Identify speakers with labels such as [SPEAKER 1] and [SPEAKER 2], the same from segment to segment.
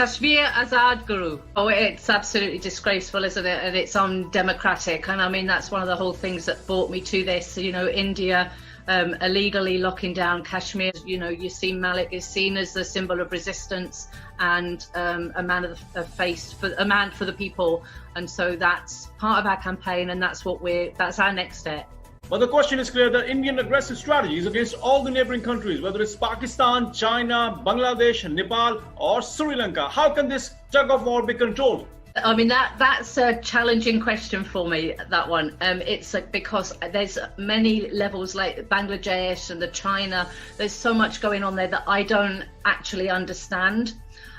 [SPEAKER 1] Kashmir Azad Guru. Oh, it's absolutely disgraceful, isn't it? And it's undemocratic. And I mean, that's one of the whole things that brought me to this. You know, India illegally locking down Kashmir. You know, Yasin Malik is seen as the symbol of resistance and a man of face, a man for the people. And so that's part of our campaign, and that's our next step.
[SPEAKER 2] But the question is clear: that Indian aggressive strategy is against all the neighboring countries, whether it's Pakistan, China, Bangladesh, Nepal, or Sri Lanka. How can this tug of war be controlled?
[SPEAKER 1] I mean, that's a challenging question for me, that one. It's like, because there's many levels like Bangladesh and the China, there's so much going on there that I don't actually understand.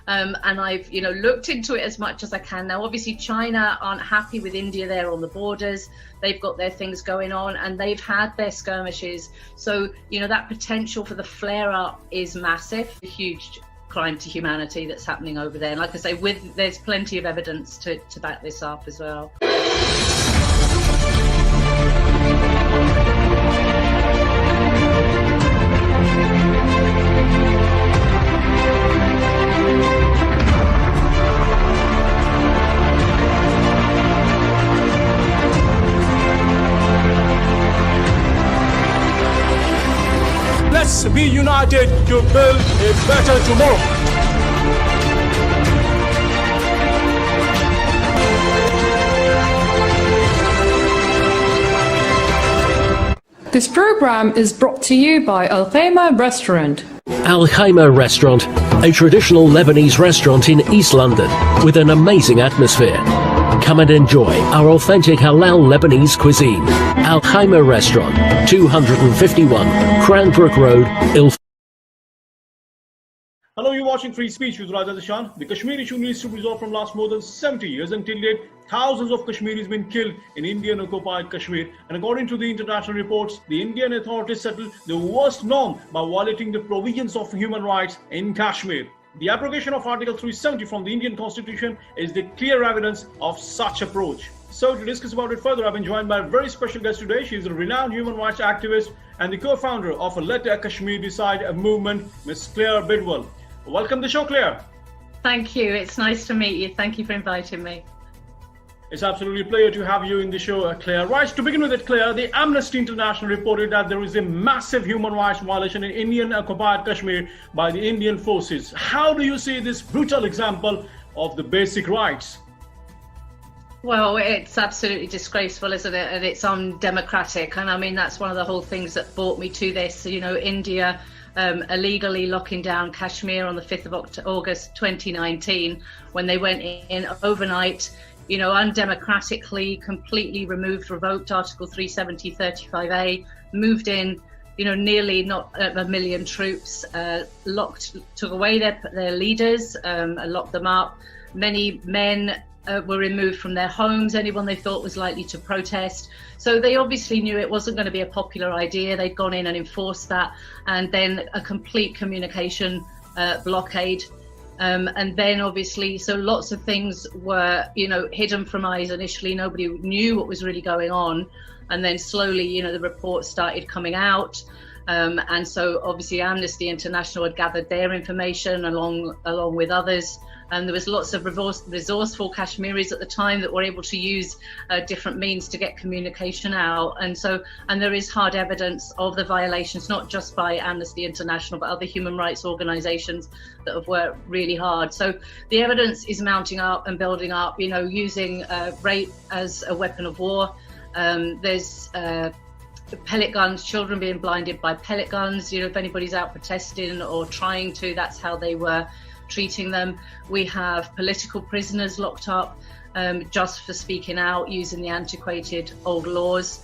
[SPEAKER 1] And I've, looked into it as much as I can. Now, obviously, China aren't happy with India there on the borders. They've got their things going on and they've had their skirmishes. So, that potential for the flare-up is massive, a huge crime to humanity that's happening over there. And like I say, there's plenty of evidence to back this up as well.
[SPEAKER 2] Let's be united to build a better tomorrow.
[SPEAKER 3] This program is brought to you by Al Khaima Restaurant.
[SPEAKER 4] Al Khaima Restaurant, a traditional Lebanese restaurant in East London with an amazing atmosphere. Come and enjoy our authentic halal Lebanese cuisine. Al Khaima Restaurant, 251 Cranbrook Road, Ilford.
[SPEAKER 2] Hello, you're watching Free Speech with Zeeshan. The Kashmir issue needs to be resolved from last more than 70 years. Until date, thousands of Kashmiris been killed in Indian-occupied Kashmir. And according to the international reports, the Indian authorities settled the worst norm by violating the provisions of human rights in Kashmir. The abrogation of Article 370 from the Indian Constitution is the clear evidence of such approach. So to discuss about it further, I've been joined by a very special guest today. She is a renowned human rights activist and the co-founder of Let Kashmir Decide a movement, Ms. Claire Bidwell. Welcome to the show, Claire.
[SPEAKER 1] Thank you. It's nice to meet you. Thank you for inviting me.
[SPEAKER 2] It's absolutely a pleasure to have you in the show, Claire. Right, to begin with it, Claire, the Amnesty International reported that there is a massive human rights violation in Indian-occupied Kashmir by the Indian forces. How do you see this brutal example of the basic rights?
[SPEAKER 1] Well, it's absolutely disgraceful, isn't it? And it's undemocratic. And I mean, that's one of the whole things that brought me to this. India illegally locking down Kashmir on the 5th of August 2019, when they went in overnight, undemocratically, completely revoked Article 370, 35A, moved in, nearly not a million troops, took away their leaders, locked them up. Many men were removed from their homes, anyone they thought was likely to protest. So they obviously knew it wasn't going to be a popular idea. They'd gone in and enforced that, and then a complete communication blockade. And then obviously, so lots of things were, hidden from eyes initially. Nobody knew what was really going on. And then slowly, the reports started coming out. And so obviously Amnesty International had gathered their information along with others. And there was lots of resourceful Kashmiris at the time that were able to use different means to get communication out. And there is hard evidence of the violations, not just by Amnesty International, but other human rights organizations that have worked really hard. So the evidence is mounting up and building up, using rape as a weapon of war. There's pellet guns, children being blinded by pellet guns. If anybody's out protesting or trying to, that's how they were treating them. We have political prisoners locked up just for speaking out using the antiquated old laws.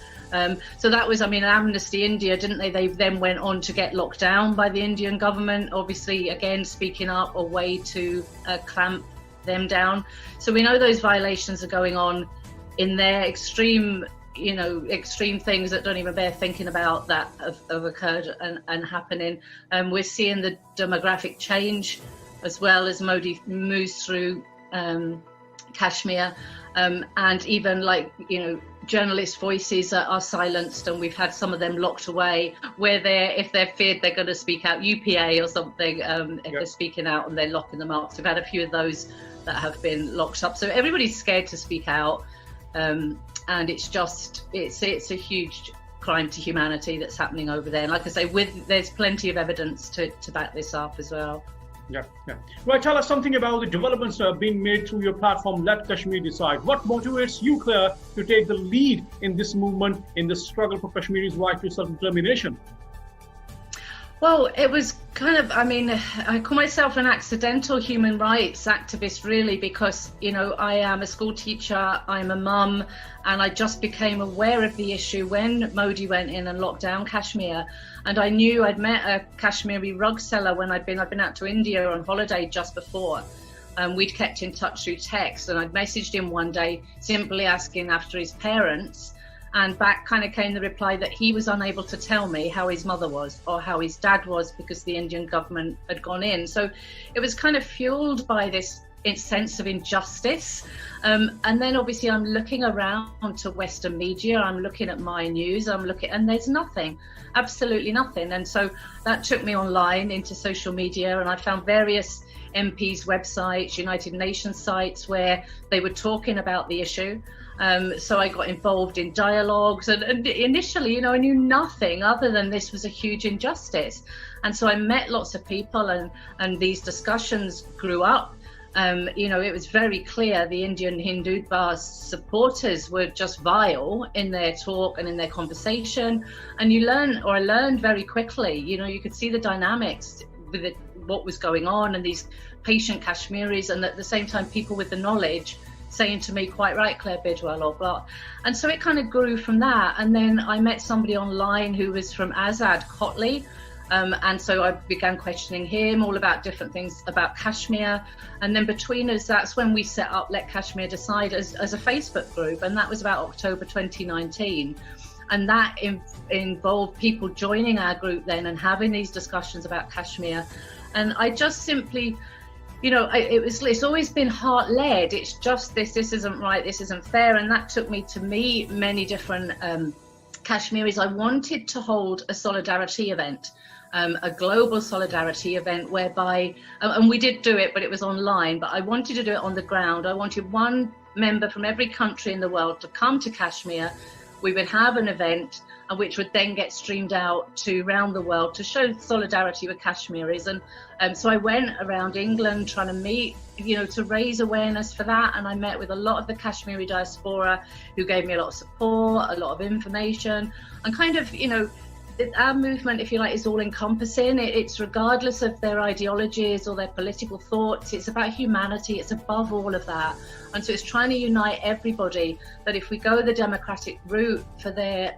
[SPEAKER 1] So that was, Amnesty India, didn't they? They then went on to get locked down by the Indian government, obviously, again, speaking up, a way to clamp them down. So we know those violations are going on in their extreme things that don't even bear thinking about that have occurred and happening. We're seeing the demographic change as well as Modi moves through Kashmir, and even journalist voices are silenced, and we've had some of them locked away where if they're feared they're going to speak out, UPA or something, if they're speaking out and they're locking them up. So we've had a few of those that have been locked up. So everybody's scared to speak out, and it's a huge crime to humanity that's happening over there. And like I say, there's plenty of evidence to back this up as well.
[SPEAKER 2] Yeah. Right, tell us something about the developments that have been made through your platform, Let Kashmir Decide. What motivates you, Claire, to take the lead in this movement, in the struggle for Kashmiri's right to self-determination?
[SPEAKER 1] Well, it was I call myself an accidental human rights activist, really, because, I am a school teacher, I'm a mum, and I just became aware of the issue when Modi went in and locked down Kashmir. And I knew I'd met a Kashmiri rug seller when I'd been out to India on holiday just before. We'd kept in touch through text, and I'd messaged him one day simply asking after his parents. And back kind of came the reply that he was unable to tell me how his mother was or how his dad was because the Indian government had gone in. So it was kind of fueled by this sense of injustice. And then obviously I'm looking around to Western media, I'm looking at my news, and there's nothing, absolutely nothing. And so that took me online into social media, and I found various MPs' websites, United Nations sites, where they were talking about the issue. So I got involved in dialogues, and initially, I knew nothing other than this was a huge injustice. And so I met lots of people, and these discussions grew up. It was very clear the Indian Hindutva supporters were just vile in their talk and in their conversation. And I learned very quickly, you could see the dynamics with what was going on, and these patient Kashmiris, and at the same time, people with the knowledge saying to me, quite right, Claire Bidwell, or blah. And so it kind of grew from that. And then I met somebody online who was from Azad Kotli. And so I began questioning him all about different things about Kashmir. And then between us, that's when we set up Let Kashmir Decide as a Facebook group. And that was about October 2019. And that involved people joining our group then and having these discussions about Kashmir. And I just simply, it's always been heart-led. It's just this isn't right, this isn't fair. And that took me to meet many different Kashmiris. I wanted to hold a solidarity event, a global solidarity event whereby, and we did do it, but it was online, but I wanted to do it on the ground. I wanted one member from every country in the world to come to Kashmir. We would have an event which would then get streamed out to around the world to show solidarity with Kashmiris. And so I went around England trying to meet, to raise awareness for that. And I met with a lot of the Kashmiri diaspora who gave me a lot of support, a lot of information, and kind of, our movement, if you like, is all encompassing. It's regardless of their ideologies or their political thoughts. It's about humanity. It's above all of that. And so it's trying to unite everybody, that if we go the democratic route for their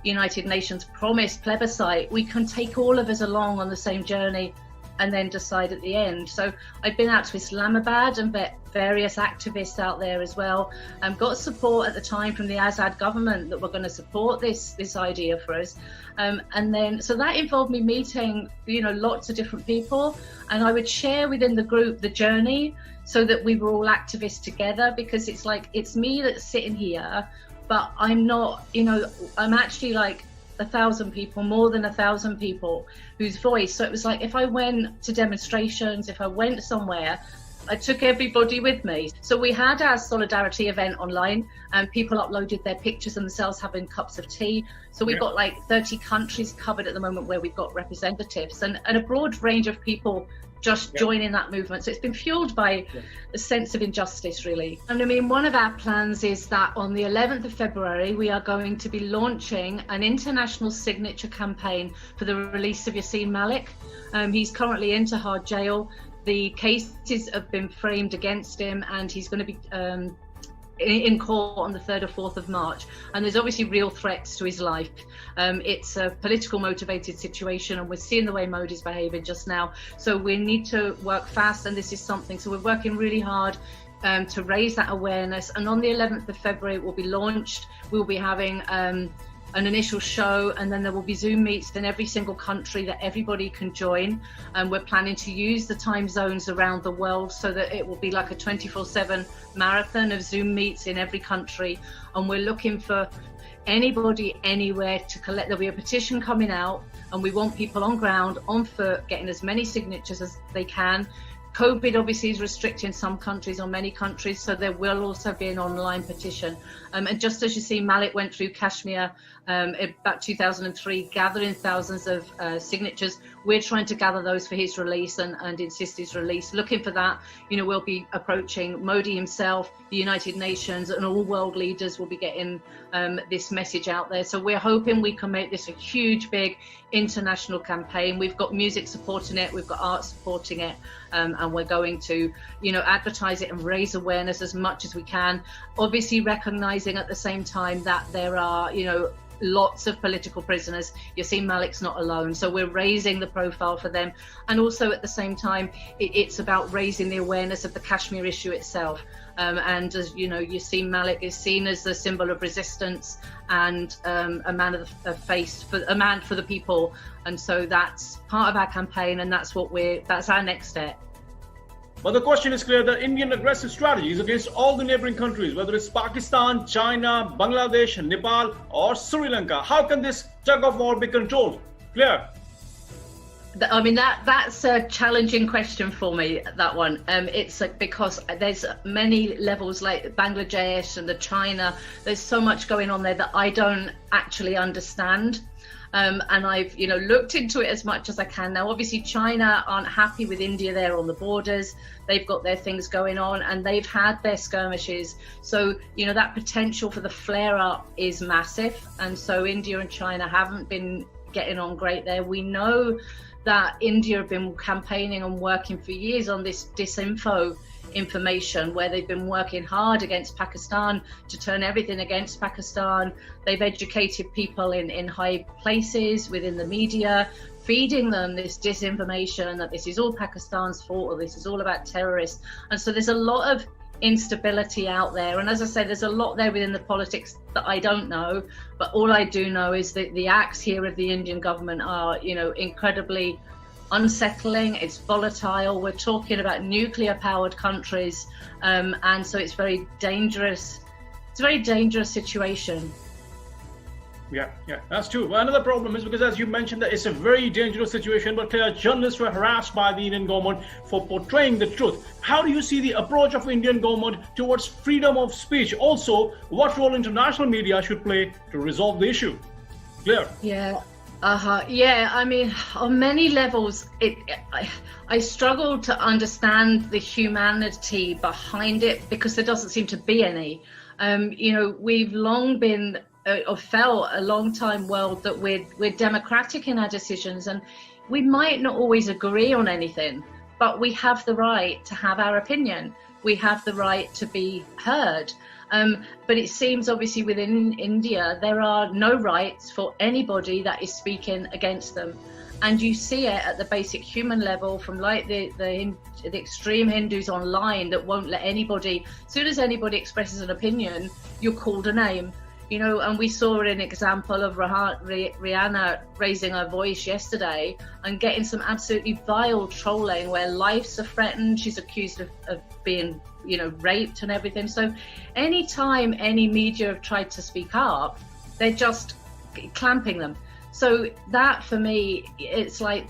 [SPEAKER 1] United Nations promised plebiscite, we can take all of us along on the same journey and then decide at the end. So I've been out to Islamabad and met various activists out there as well, and got support at the time from the Azad government that were going to support this idea for us. And then, so that involved me meeting, lots of different people, and I would share within the group the journey so that we were all activists together, because it's like, it's me that's sitting here, but I'm not, I'm actually like 1,000 people, more than 1,000 people whose voice. So it was like, if I went to demonstrations, if I went somewhere, I took everybody with me. So we had our solidarity event online, and people uploaded their pictures of themselves having cups of tea. So we've got like 30 countries covered at the moment where we've got representatives, and a broad range of people just joining that movement. So it's been fueled by a sense of injustice, really. And I mean, one of our plans is that on the 11th of February, we are going to be launching an international signature campaign for the release of Yasin Malik. He's currently in Tahar jail. The cases have been framed against him, and he's going to be in court on the 3rd or 4th of March. And there's obviously real threats to his life. It's a political motivated situation, and we're seeing the way Modi's behaving just now. So we need to work fast, and this is something. So we're working really hard to raise that awareness. And on the 11th of February, it will be launched. We'll be having an initial show, and then there will be Zoom meets in every single country that everybody can join. And we're planning to use the time zones around the world so that it will be like a 24/7 marathon of Zoom meets in every country. And we're looking for anybody anywhere to collect. There'll be a petition coming out, and we want people on ground, on foot, getting as many signatures as they can. COVID obviously is restricting some countries or many countries, so there will also be an online petition. And just as you see, Malik went through Kashmir about 2003, gathering thousands of signatures. We're trying to gather those for his release and insist his release. Looking for that, we'll be approaching Modi himself, the United Nations, and all world leaders will be getting this message out there. So we're hoping we can make this a huge, big international campaign. We've got music supporting it, we've got art supporting it, and we're going to, advertise it and raise awareness as much as we can. Obviously, recognizing at the same time that there are, lots of political prisoners. You see, Malik's not alone, so we're raising the profile for them, and also at the same time it's about raising the awareness of the Kashmir issue itself. And as you see, Malik is seen as the symbol of resistance and a man a man for the people, and so that's part of our campaign, and that's our next step.
[SPEAKER 2] But the question is clear that Indian aggressive strategy is against all the neighboring countries, whether it's Pakistan, China, Bangladesh, Nepal, or Sri Lanka. How can this tug of war be controlled? Claire?
[SPEAKER 1] I mean, that's a challenging question for me, that one. It's because there's many levels like Bangladesh and the China. There's so much going on there that I don't actually understand. And I've looked into it as much as I can. Now obviously China aren't happy with India there on the borders. They've got their things going on and they've had their skirmishes, so that potential for the flare up is massive, and so India and China haven't been getting on great there. We know that India have been campaigning and working for years on this disinfo information, where they've been working hard against Pakistan to turn everything against Pakistan. They've educated people in high places within the media, feeding them this disinformation that this is all Pakistan's fault or this is all about terrorists. And so there's a lot of instability out there, and as I say, there's a lot there within the politics that I don't know, but all I do know is that the acts here of the Indian government are incredibly unsettling. It's volatile. We're talking about nuclear powered countries, and so it's very dangerous. It's a very dangerous situation.
[SPEAKER 2] Yeah, that's true. Well, another problem is because, as you mentioned, that it's a very dangerous situation, but journalists were harassed by the Indian government for portraying the truth. How do you see the approach of Indian government towards freedom of speech? Also, what role international media should play to resolve the issue? Claire?
[SPEAKER 1] Yeah, I mean, on many levels, I struggle to understand the humanity behind it, because there doesn't seem to be any. We've long been or felt a long time world that we're democratic in our decisions, and we might not always agree on anything, but we have the right to have our opinion. We have the right to be heard. But it seems obviously within India there are no rights for anybody that is speaking against them, and you see it at the basic human level, from like the extreme Hindus online that won't let anybody, as soon as anybody expresses an opinion, you're called a name. And we saw an example of Rihanna raising her voice yesterday and getting some absolutely vile trolling where lives are threatened. She's accused of being, raped and everything. So anytime any media have tried to speak up, they're just clamping them. So that, for me, it's like,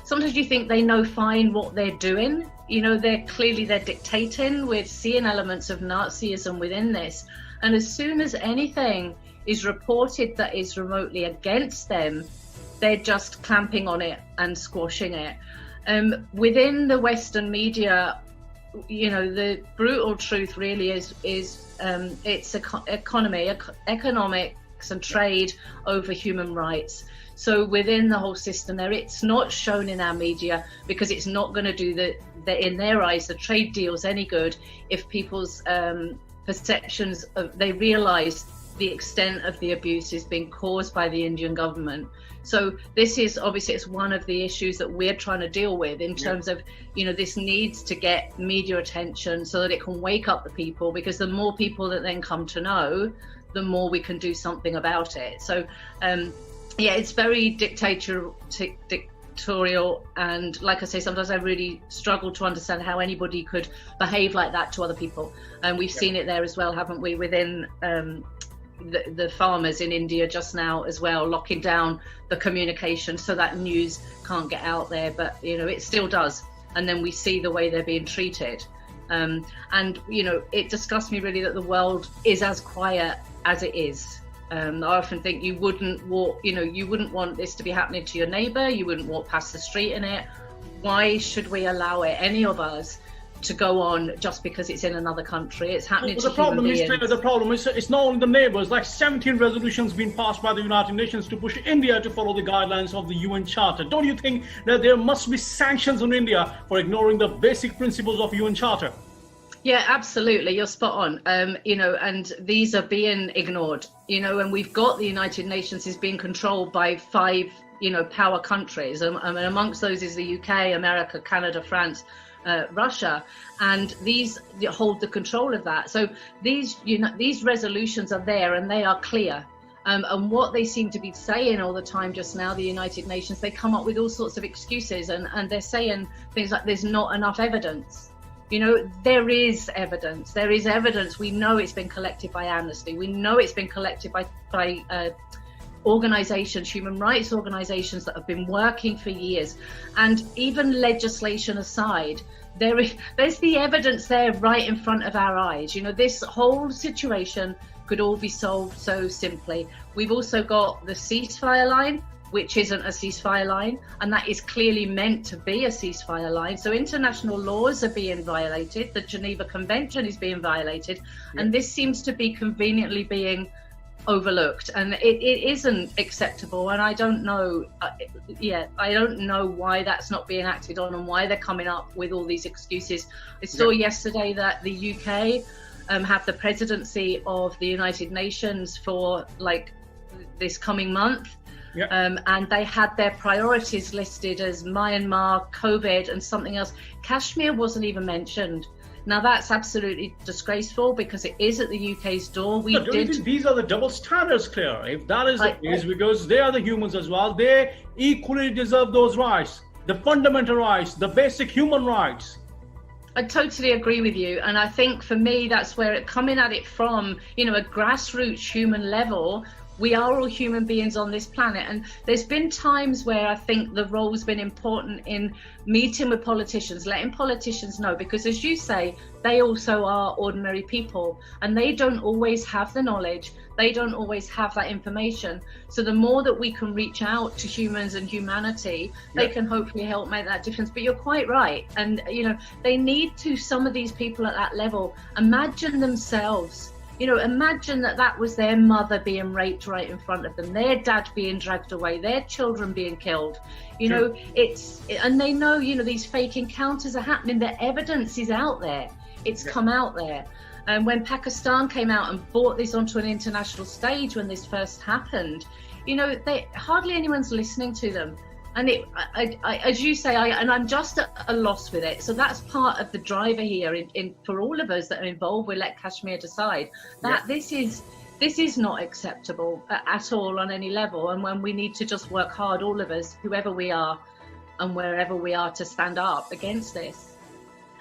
[SPEAKER 1] sometimes you think they know fine what they're doing. They're dictating. We're seeing elements of Nazism within this. And as soon as anything is reported that is remotely against them, they're just clamping on it and squashing it. Within the Western media, the brutal truth really is it's economics and trade over human rights. So within the whole system there, it's not shown in our media because it's not going to do in their eyes, the trade deals any good if people's perceptions they realize the extent of the abuse is being caused by the Indian government. So this is obviously, it's one of the issues that we're trying to deal with in terms of, this needs to get media attention so that it can wake up the people, because the more people that then come to know, the more we can do something about it. So yeah, it's very dictatorial, and like I say, sometimes I really struggle to understand how anybody could behave like that to other people. And we've seen it there as well, haven't we, within the farmers in India just now as well, locking down the communication so that news can't get out there, but you know, it still does. And then we see the way they're being treated. And you know, it disgusts me really that the world is as quiet as it is. I often think you wouldn't want this to be happening to your neighbor. You wouldn't walk past the street in it. Why should we allow it, any of us, to go on just because it's in another country? It's happening to human beings.
[SPEAKER 2] The problem is it's not only the neighbors. Like 17 resolutions being passed by the United Nations to push India to follow the guidelines of the UN Charter. Don't you think that there must be sanctions on India for ignoring the basic principles of UN Charter?
[SPEAKER 1] Yeah, absolutely. You're spot on. You know, and these are being ignored, you know, and we've got the United Nations is being controlled by 5, you know, power countries. And amongst those is the UK, America, Canada, France, Russia, and these hold the control of that. So these, you know, these resolutions are there and they are clear. And what they seem to be saying all the time just now, the United Nations, they come up with all sorts of excuses, and they're saying things like there's not enough evidence. You know, there is evidence. There is evidence. We know it's been collected by Amnesty. We know it's been collected by organizations, human rights organizations that have been working for years. And even legislation aside, there's the evidence there right in front of our eyes. You know, this whole situation could all be solved so simply. We've also got the ceasefire line, which isn't a ceasefire line, and that is clearly meant to be a ceasefire line. So international laws are being violated, the Geneva Convention is being violated, and this seems to be conveniently being overlooked, and it isn't acceptable. And I don't know, I don't know why that's not being acted on and why they're coming up with all these excuses. I saw yesterday that the UK have the presidency of the United Nations for like this coming month. And they had their priorities listed as Myanmar, COVID, and something else. Kashmir wasn't even mentioned. Now that's absolutely disgraceful because it is at the UK's door.
[SPEAKER 2] Don't you think these are the double standards, Claire? If that is the case, because they are the humans as well, they equally deserve those rights, the fundamental rights, the basic human rights.
[SPEAKER 1] I totally agree with you, and I think for me that's where it coming at it from, you know, a grassroots human level. We are all human beings on this planet, and there's been times where I think the role's been important in meeting with politicians, letting politicians know, because as you say, they also are ordinary people and they don't always have the knowledge, they don't always have that information. So the more that we can reach out to humans and humanity, they can hopefully help make that difference. But you're quite right, and you know, they need to, some of these people at that level, imagine themselves. You know, imagine that was their mother being raped right in front of them, their dad being dragged away, their children being killed. You know, and they know, you know, these fake encounters are happening. The evidence is out there. It's come out there. And when Pakistan came out and brought this onto an international stage when this first happened, you know, hardly anyone's listening to them. And as you say, I'm just at a loss with it. So that's part of the driver here for all of us that are involved with Let Kashmir Decide, that this is not acceptable at all on any level. And when we need to just work hard, all of us, whoever we are and wherever we are, to stand up against this.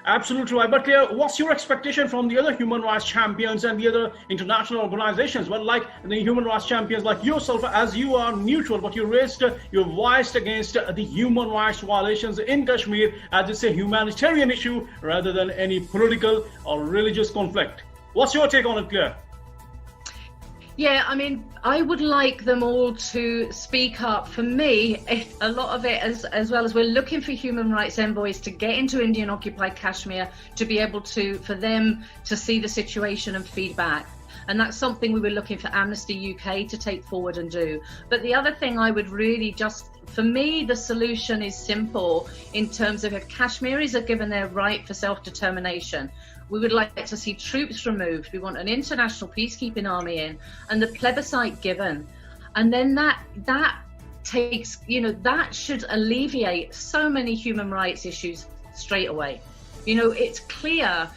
[SPEAKER 2] Absolutely right. But Claire, what's your expectation from the other human rights champions and the other international organizations? Well, like the human rights champions like yourself, as you are neutral, but you raised your voice against the human rights violations in Kashmir as it's a humanitarian issue rather than any political or religious conflict. What's your take on it, Claire?
[SPEAKER 1] Yeah, I mean, I would like them all to speak up. For me, a lot of it, as well as we're looking for human rights envoys to get into Indian occupied Kashmir, to be able to, for them to see the situation and feedback. And that's something we were looking for Amnesty UK to take forward and do. But the other thing I would really for me, the solution is simple in terms of if Kashmiris are given their right for self-determination, we would like to see troops removed. We want an international peacekeeping army in, and the plebiscite given. And then that takes, you know, that should alleviate so many human rights issues straight away. You know, it's clear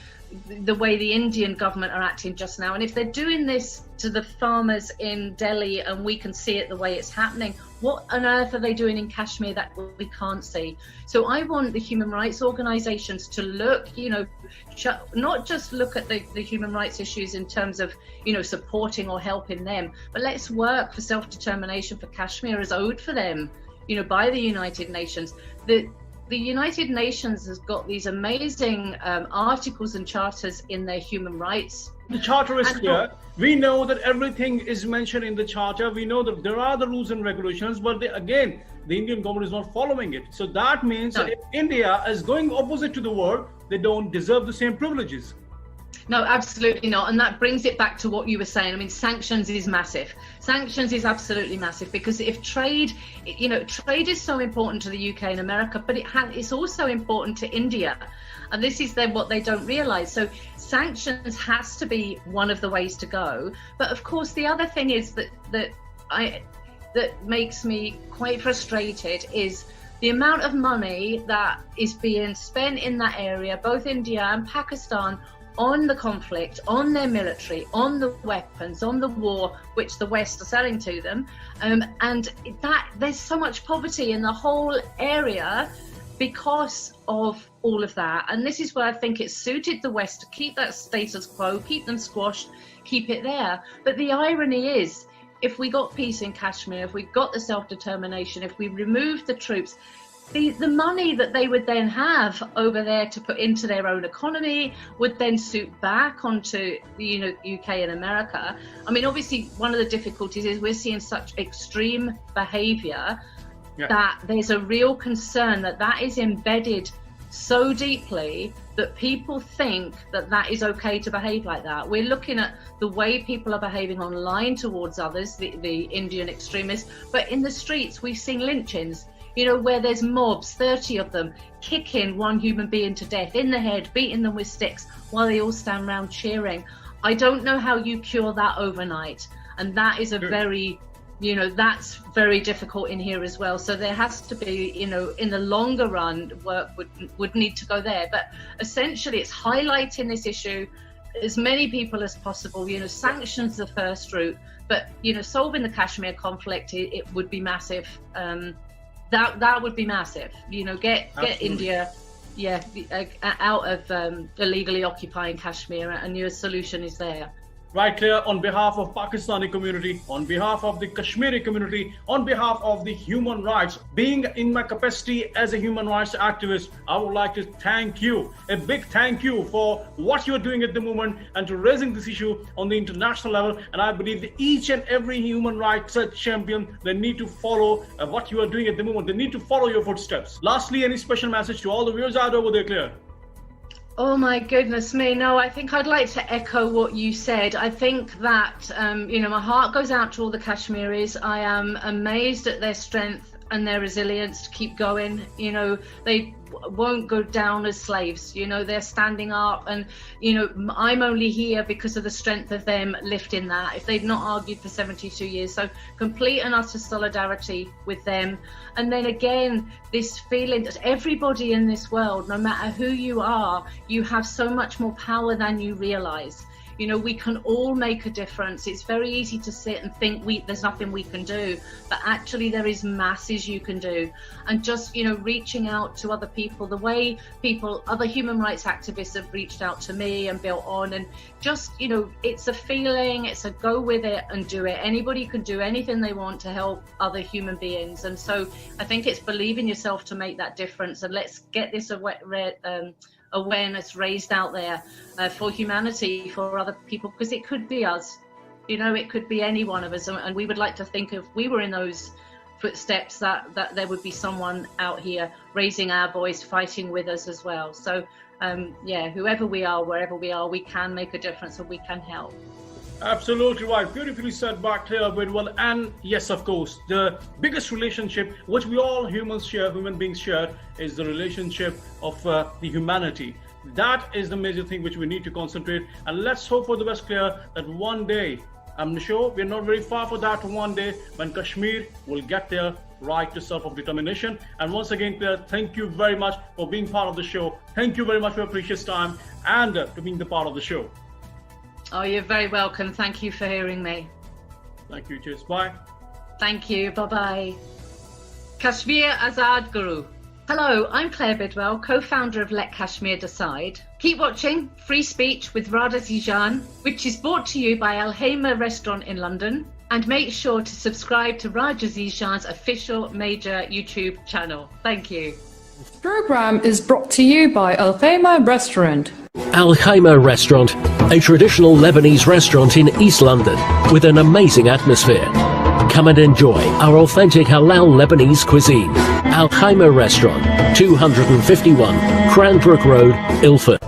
[SPEAKER 1] the way the Indian government are acting just now. And if they're doing this to the farmers in Delhi and we can see it the way it's happening, what on earth are they doing in Kashmir that we can't see? So I want the human rights organizations to look, not just look at the human rights issues in terms of, supporting or helping them, but let's work for self-determination for Kashmir as owed for them, by the United Nations. The United Nations has got these amazing articles and charters in their human rights.
[SPEAKER 2] The charter is clear. We know that everything is mentioned in the charter. We know that there are the rules and regulations, but the Indian government is not following it. So that means that if India is going opposite to the world, they don't deserve the same privileges.
[SPEAKER 1] No, absolutely not. And that brings it back to what you were saying. I mean, sanctions is massive. Sanctions is absolutely massive, because if trade is so important to the UK and America, but it's also important to India. And this is what they don't realize. So sanctions has to be one of the ways to go. But of course, the other thing is that makes me quite frustrated is the amount of money that is being spent in that area, both India and Pakistan, on the conflict, on their military, on the weapons, on the war, which the West are selling to them. And that there's so much poverty in the whole area because of all of that. And this is where I think it suited the West to keep that status quo, keep them squashed, keep it there. But the irony is, if we got peace in Kashmir, if we got the self-determination, if we removed the troops, the money that they would then have over there to put into their own economy would then suit back onto the UK and America. I mean, obviously, one of the difficulties is we're seeing such extreme behaviour that there's a real concern that is embedded so deeply that people think that is okay to behave like that. We're looking at the way people are behaving online towards others, the Indian extremists, but in the streets we've seen lynchings. Where there's mobs, 30 of them, kicking one human being to death in the head, beating them with sticks while they all stand around cheering. I don't know how you cure that overnight. And that is that's very difficult in here as well. So there has to be, in the longer run, work would need to go there. But essentially, it's highlighting this issue, as many people as possible. Sanctions the first route, but, solving the Kashmir conflict, it would be massive. That would be massive. Get India, out of illegally occupying Kashmir, and your solution is there.
[SPEAKER 2] Right, Claire, on behalf of Pakistani community, on behalf of the Kashmiri community, on behalf of the human rights, being in my capacity as a human rights activist, I would like to thank you, a big thank you for what you're doing at the moment and to raising this issue on the international level. And I believe that each and every human rights champion, they need to follow what you are doing at the moment. They need to follow your footsteps. Lastly, any special message to all the viewers out over there, Claire?
[SPEAKER 1] Oh my goodness me. No, I think I'd like to echo what you said. I think that, my heart goes out to all the Kashmiris. I am amazed at their strength and their resilience to keep going. They won't go down as slaves. They're standing up, and I'm only here because of the strength of them lifting that. If they'd not argued for 72 years, so complete and utter solidarity with them. And then again, this feeling that everybody in this world, no matter who you are, you have so much more power than you realize. We can all make a difference. It's very easy to sit and think there's nothing we can do, but actually there is masses you can do. And just, reaching out to other people, the way other human rights activists have reached out to me and built on, and just, it's a feeling, it's a go with it and do it. Anybody can do anything they want to help other human beings. And so I think it's believe in yourself to make that difference. And let's get this awareness raised out there for humanity, for other people, because it could be us, it could be any one of us, and we would like to think if we were in those footsteps that there would be someone out here raising our voice, fighting with us as well. So whoever we are, wherever we are, we can make a difference and we can help.
[SPEAKER 2] Absolutely right. Beautifully said by Claire Bidwell. And yes, of course, the biggest relationship which we all human beings share, is the relationship of the humanity. That is the major thing which we need to concentrate. And let's hope for the best, Claire, that one day, I'm sure we're not very far for that one day, when Kashmir will get there right to self-determination. And once again, Claire, thank you very much for being part of the show. Thank you very much for your precious time and to being the part of the show.
[SPEAKER 1] Oh, you're very welcome. Thank you for hearing me.
[SPEAKER 2] Thank you. Cheers. Bye.
[SPEAKER 1] Thank you. Bye-bye. Kashmir Azad Guru. Hello, I'm Claire Bidwell, co-founder of Let Kashmir Decide. Keep watching Free Speech with Radha Zeeshan, which is brought to you by Al Haima Restaurant in London. And make sure to subscribe to Radha Zeeshan's official major YouTube channel. Thank you.
[SPEAKER 3] This program is brought to you by Al Haima Restaurant.
[SPEAKER 4] Al Haima Restaurant, a traditional Lebanese restaurant in East London with an amazing atmosphere. Come and enjoy our authentic halal Lebanese cuisine. Al Haima Restaurant, 251 Cranbrook Road, Ilford.